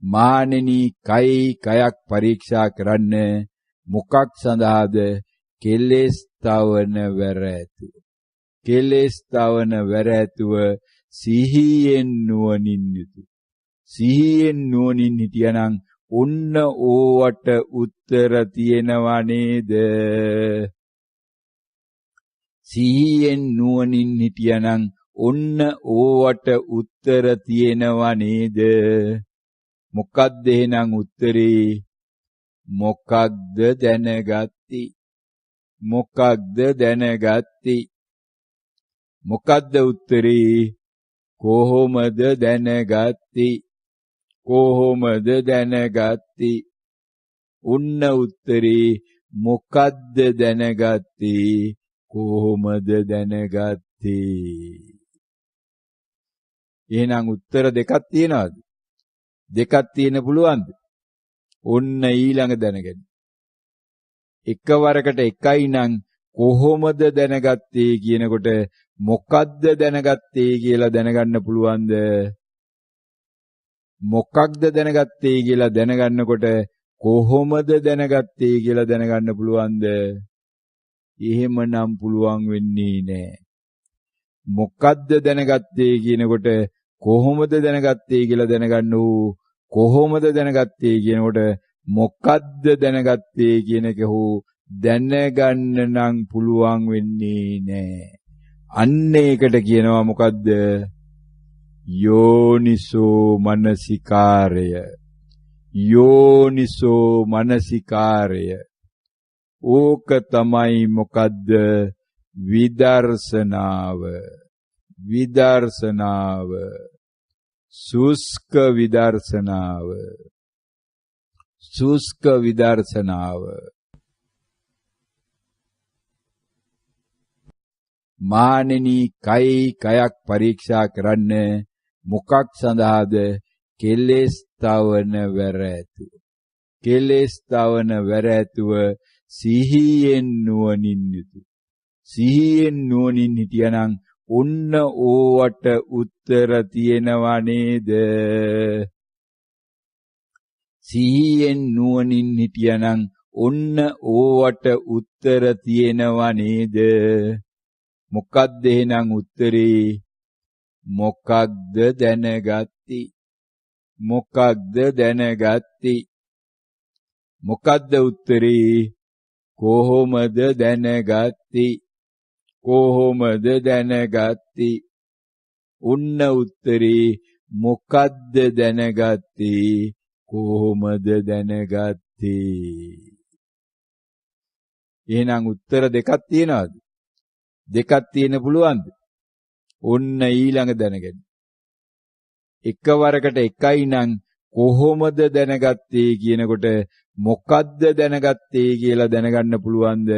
මානෙනි කයි කයක් පරීක්ෂා කරන්න මොකක් සඳහාද? කෙලෙස් තවන වැර ඇතුව. කෙලෙස් තවන වැර ඇතුව සිහියෙන් නුවණින් යුතුය. සිහියෙන් නුවණින් හිටියනම් ඔන්න ඕවට උත්තර තියෙනවා නේද? සිහියෙන් නුවණින් හිටියනම් ඔන්න ඕවට උත්තර තියෙනවා නේද? මොකක්ද එහෙනම් උත්තරේ? මොකක්ද දැනගatti? මොකක්ද දැනගatti? මොකක්ද උත්තරේ? කොහොමද දැනගatti? කොහොමද දැනගatti? උන්න උත්තරේ මොකක්ද දැනගatti? කොහොමද දැනගatti? එහෙනම් උත්තර දෙකක් තියනවාද? දෙකක් තියෙන්න පුළුවන්ද? ඔන්න ඊළඟ දැනගන්න. එකවරකට එකයි නම් කොහොමද දැනගත්තේ කියනකොට මොකක්ද දැනගත්තේ කියලා දැනගන්න පුළුවන්ද? මොකක්ද දැනගත්තේ කියලා දැනගන්නකොට කොහොමද දැනගත්තේ කියලා දැනගන්න පුළුවන්ද? එහෙමනම් පුළුවන් වෙන්නේ නැහැ. මොකක්ද දැනගත්තේ කියනකොට කොහොමද දැනගත්තේ කියලා දැනගන්න ඕ. කොහොමද දැනගත්තේ කියනකොට මොකක්ද දැනගත්තේ කියන එක හෝ දැනගන්න නම් පුළුවන් වෙන්නේ නැහැ. අන්න ඒකට කියනවා මොකද්ද? යෝනිසෝ මනසිකාරය. යෝනිසෝ මනසිකාරය. ඕක තමයි මොකද්ද? විදර්ශනාව. විදර්ශනාව. සුස්ක විදර්ශනාව. සුස්ක විදර්ශනාව. මානෙනි කයි කයක් පරීක්ෂා කරන්න මොකක් සඳහාද? කෙලෙස් තවන වැර ඇතුව. කෙලෙස් තවන වැර ඇතුව සිහියෙන් නුවණින් යුතුය. සිහියෙන් නුවණින් හිටියනම් ඔන්න ඕවට උත්තර තියෙනවා නේද? සිහියෙන් නුවණින් හිටියනම් ඔන්න ඕවට උත්තර තියෙනවා නේද? මොකක්ද එහෙනම් උත්තරේ? මොකක්ද දැනගatti? මොකක්ද දැනගatti? මොකක්ද උත්තරේ? කොහොමද දැනගatti? කොහොමද දැනගatti? උන්න උත්තරේ මොකක්ද දැනගatti? කොහොමද දැනගatti? එහෙනම් උත්තර දෙකක් තියනවාද? දෙකක් තියෙන්න පුළුවන්ද? ඔන්න ඊළඟ දැනගන්න. එකවරකට එකයි නම් කොහොමද දැනගත්තේ කියනකොට මොකක්ද දැනගත්තේ කියලා දැනගන්න පුළුවන්ද?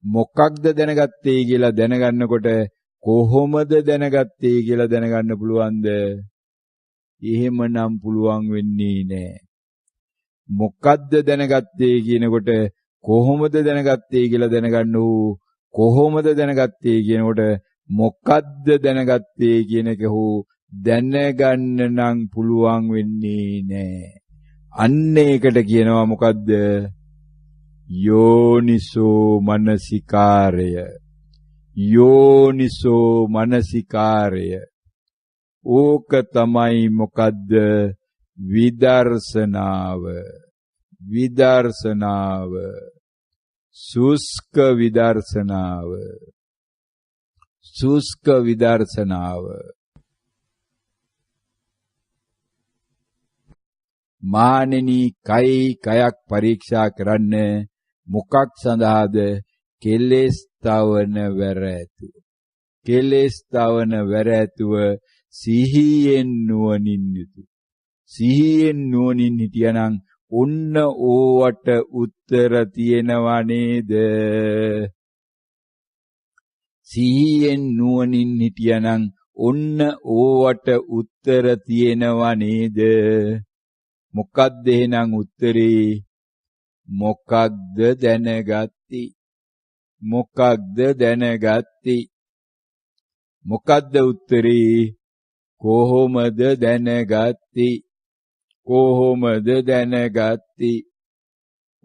මොකක්ද දැනගත්තේ කියලා දැනගන්නකොට කොහොමද දැනගත්තේ කියලා දැනගන්න පුළුවන්ද? එහෙමනම් පුළුවන් වෙන්නේ නැහැ. මොකක්ද දැනගත්තේ කියනකොට කොහොමද දැනගත්තේ කියලා දැනගන්න ඕ. කොහොමද දැනගත්තේ කියනකොට මොකක්ද දැනගත්තේ කියන එක හෝ දැනගන්න නම් පුළුවන් වෙන්නේ නැහැ. අන්න ඒකට කියනවා මොකද්ද? යෝනිසෝ මනසිකාරය. යෝනිසෝ මනසිකාරය. ඕක තමයි මොකද්ද? විදර්ශනාව. විදර්ශනාව. සුස්ක විදර්ශනාව. සුස්ක විදර්ශනාව. මානෙනි කයි කයක් පරීක්ෂා කරන්න මොකක් සඳහාද? කෙලෙස් තවන වැර ඇතුව. කෙලෙස් තවන වැර ඇතුව සිහියෙන් නුවණින් යුතුය. සිහියෙන් නුවණින් හිටියනම් ඔන්න ඕවට උත්තර තියෙනවා නේද? සිහියෙන් නුවණින් හිටියනම් ඔන්න ඕවට උත්තර තියෙනවා නේද? මොකක්ද එහෙනම් උත්තරේ? මොකක්ද දැනගatti? මොකක්ද දැනගatti? මොකක්ද උත්තරේ? කොහොමද දැනගත්තේ? කොහොමද දැනගත්තේ?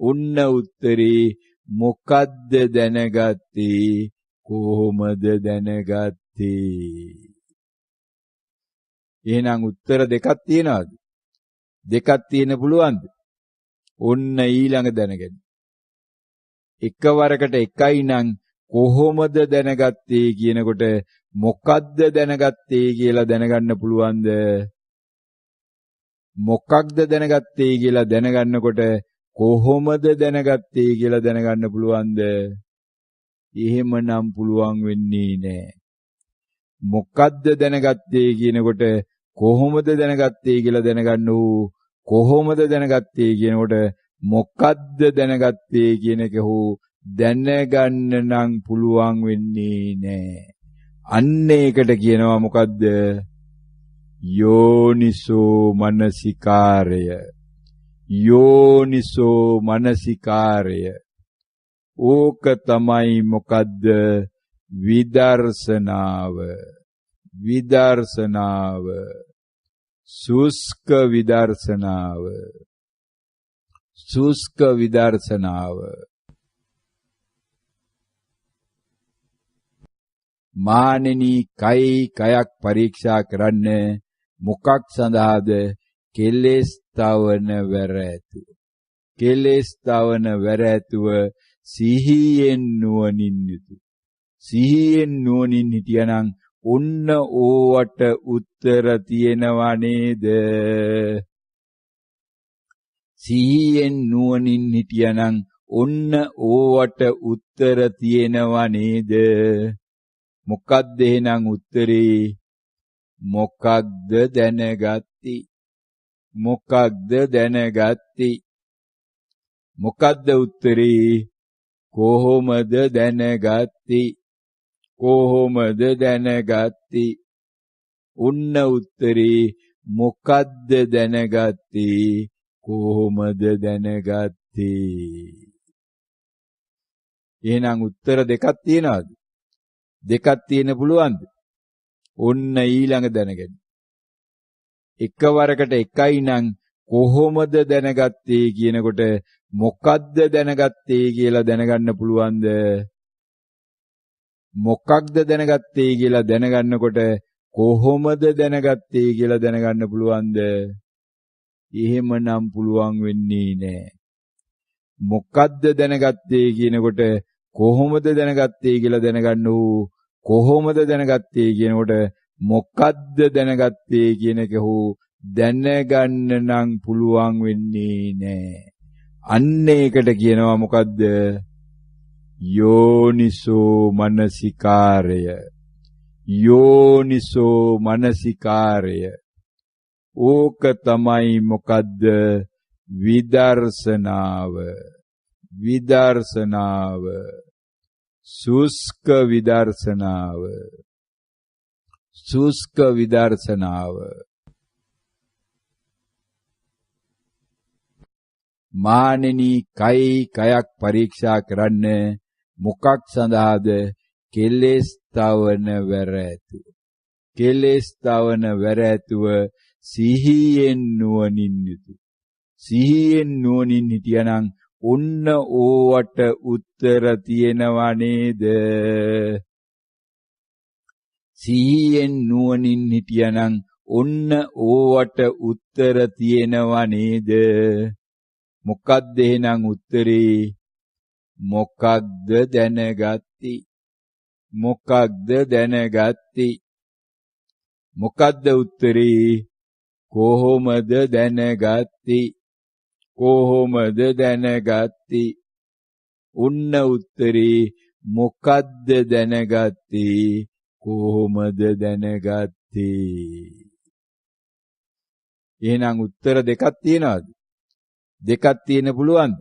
උන්න උත්තරේ මොකද්ද දැනගත්තේ? කොහොමද දැනගත්තේ? එහෙනම් උත්තර දෙකක් තියනවාද? දෙකක් තියෙන්න පුළුවන්ද? ඔන්න ඊළඟ දැනගන්න. එකවරකට එකයි නම් කොහොමද දැනගත්තේ කියනකොට මොකද්ද දැනගත්තේ කියලා දැනගන්න පුළුවන්ද? මොකක්ද දැනගත්තේ කියලා දැනගන්නකොට කොහොමද දැනගත්තේ කියලා දැනගන්න පුළුවන්ද? එහෙමනම් පුළුවන් වෙන්නේ නැහැ. මොකද්ද දැනගත්තේ කියනකොට කොහොමද දැනගත්තේ කියලා දැනගන්න ඕ. කොහොමද දැනගත්තේ කියනකොට මොකද්ද දැනගත්තේ කියන එක හෝ දැනගන්න නම් පුළුවන් වෙන්නේ නැහැ. අන්න ඒකට කියනවා මොකද්ද? යෝනිසෝ මනසිකාරය. යෝනිසෝ මනසිකාරය. ඕක තමයි මොකද්ද? විදර්ශනාව. විදර්ශනාව. සුස්ක විදර්ශනාව. සුස්ක විදර්ශනාව. මානෙනි කයි කයක් පරීක්ෂා කරන්න මොකක් සඳහාද? කෙලෙස් තවන වැර ඇතුව. කෙලෙස් තවන වැර ඇතුව සිහියෙන් නුවණින් යුතු. සිහියෙන් නුවණින් හිටියනම් ඔන්න ඕවට උත්තර තියෙනවා නේද? සිහියෙන් නුවණින් හිටියනම් ඔන්න ඕවට උත්තර තියෙනවා නේද? මොකක්ද එහෙනම් උත්තරේ? මොකක්ද දැනගත්තේ? මොකක්ද දැනගත්තේ? මොකක්ද උත්තරේ? කොහොමද දැනගත්තේ? කොහොමද දැනගත්තේ? උන්න උත්තරේ මොකක්ද දැනගත්තේ? කොහොමද දැනගත්තේ? එහෙනම් උත්තර දෙකක් තියනවාද? දෙකක් තියෙන්න පුළුවන්ද? ඔන්න ඊළඟ දැනගන්න. එකවරකට එකයි නම් කොහොමද දැනගත්තේ කියනකොට මොකද්ද දැනගත්තේ කියලා දැනගන්න පුළුවන්ද? මොකක්ද දැනගත්තේ කියලා දැනගන්නකොට කොහොමද දැනගත්තේ කියලා දැනගන්න පුළුවන්ද? එහෙමනම් පුළුවන් වෙන්නේ නැහැ. මොකද්ද දැනගත්තේ කියනකොට කොහොමද දැනගත්තේ කියලා දැනගන්න ඕ. කොහොමද දැනගත්තේ කියනකොට මොකද්ද දැනගත්තේ කියන එක හෝ දැනගන්න නම් පුළුවන් වෙන්නේ නැහැ. අන්න ඒකට කියනවා මොකද්ද? යෝනිසෝ මනසිකාරය. යෝනිසෝ මනසිකාරය. ඕක තමයි මොකද්ද? විදර්ශනාව. විදර්ශනාව. සුස්ක විදර්ශනාව. සුස්ක විදර්ශනාව. මානෙනි කයි කයක් පරීක්ෂා කරන්න මොකක් සඳහාද? කෙලෙස් තවන වැර ඇතුව. කෙලෙස් තවන වැර ඇතුව සිහියෙන් නුවණින් යුතු. සිහියෙන් නුවණින් හිටියනම් ඔන්න ඕවට උත්තර තියෙනවා නේද? සිහියෙන් නුවණින් හිටියනම් ඔන්න ඕවට උත්තර තියෙනවා නේද? මොකක්ද එහෙනම් උත්තරේ? මොකක්ද දැනගත්තේ? මොකක්ද දැනගත්තේ? මොකක්ද උත්තරේ? කොහොමද දැනගත්තේ? කොහොමද දැනගත්තේ? උන්න උත්තරේ මොකක්ද දැනගත්තේ? කොහොමද දැනගත්තේ? එහෙනම් උත්තර දෙකක් තියනවාද? දෙකක් තියෙන්න පුළුවන්ද?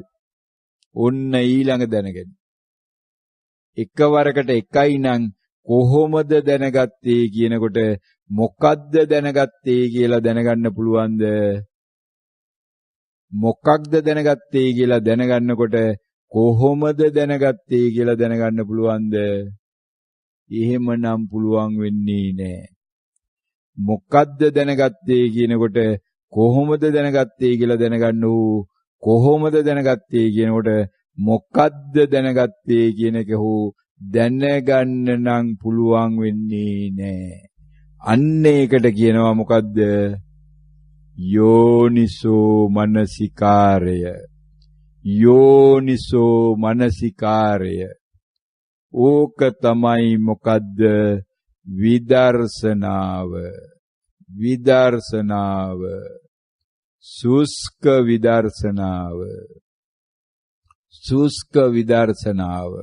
ඔන්න ඊළඟ දැනගන්න. එකවරකට එකයි නම් කොහොමද දැනගත්තේ කියනකොට මොකක්ද දැනගත්තේ කියලා දැනගන්න පුළුවන්ද? මොකක්ද දැනගත්තේ කියලා දැනගන්නකොට කොහොමද දැනගත්තේ කියලා දැනගන්න පුළුවන්ද? එහෙමනම් පුළුවන් වෙන්නේ නැහැ. මොකද්ද දැනගත්තේ කියනකොට කොහොමද දැනගත්තේ කියලා දැනගන්න ඌ කොහොමද දැනගත්තේ කියනකොට මොකද්ද දැනගත්තේ කියන එක හෝ දැනගන්න නම් පුළුවන් වෙන්නේ නැහැ. අන්න ඒකට කියනවා මොකද්ද? යෝනිසෝ මනසිකාරය. යෝනිසෝ මනසිකාරය. ඕක තමයි මොකද්ද? විදර්ශනාව. විදර්ශනාව. සුස්ක විදර්ශනාව. සුස්ක විදර්ශනාව.